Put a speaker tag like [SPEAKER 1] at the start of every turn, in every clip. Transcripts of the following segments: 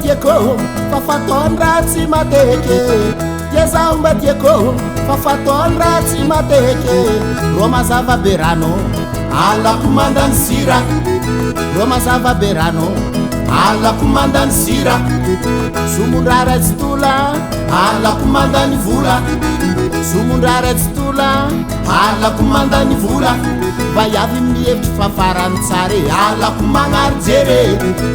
[SPEAKER 1] Tieko fafaton ratsy mateke Tiezao mba tieko fafaton ratsy mateke Ro mazava berano alako mandany sira Ro mazava berano alako mandany sira Somondrara tsy tola alako mandany vola Somondrara tsy tola alako mandany vola Vaiavy mihevitry fafarany tsare alako magnary jere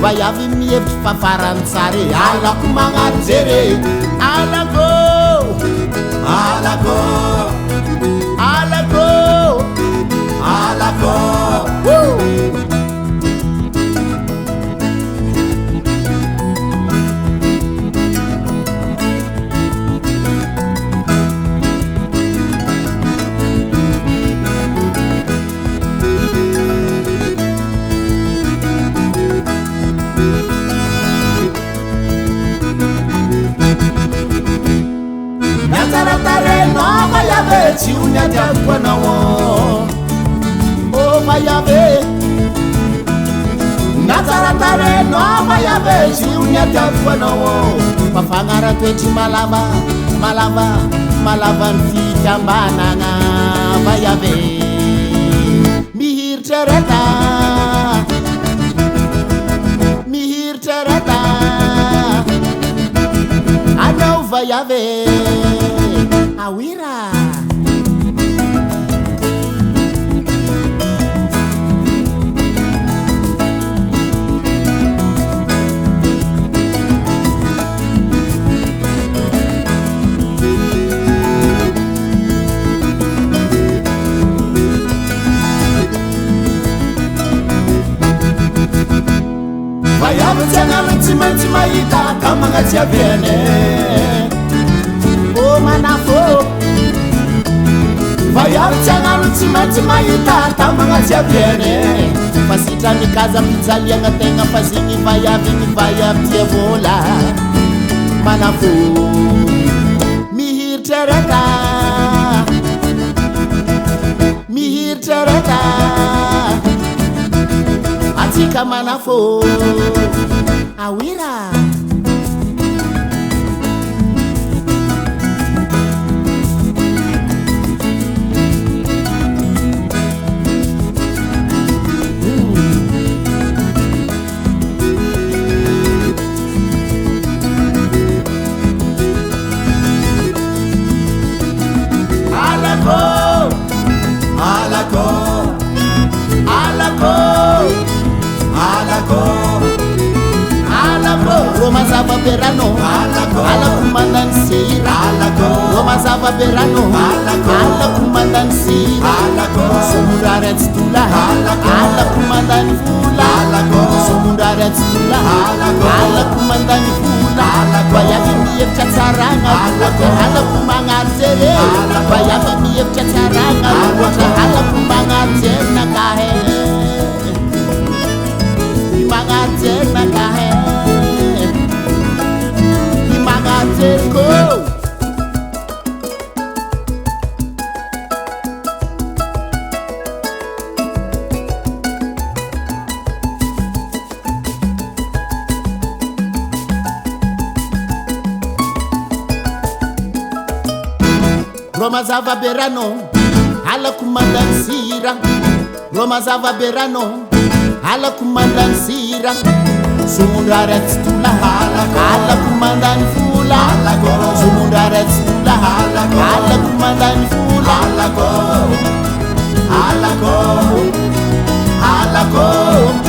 [SPEAKER 1] Vaiavy mihevitry fafarany tsare alako magnary jere Alako Alako Alako Alako Ci unia diakwa na wo O mayabe Nataratare no mayabe Ci unia diakwa na wo Mafangara twechi malava Malava Malava nfita mbananga Mayabe Mihir tereta Mihir tereta Ano vayabe Awira Manti maita kama ngatia viene O manafo Vaiavy tiagna manti maita kama ngatia viene Fasitra mikaza mizaliagna tegna fazigny vaiavy tia vola Manafo Mihir tereta Mihir tereta Atika manafo Awira Alako Alako Alako Alako Roma zava berano Alako mandan sira Roma zava berano Alako mandan sira Somundara tstula Alako mandan fula Somundara tstula Alako mandan fula Vaiavy mihevitra tsaragna Alako magnajere Vaiavy mihevitra tsaragna Alako magnajere nakahe Magnajere nakahe Go! Roma zava berano Alako mandan sira Roma zava berano Alako mandan sira Somondrara tsy tola Alako mandany vola Somondrara tsy tola Alako mandany vola Alako Alako Alako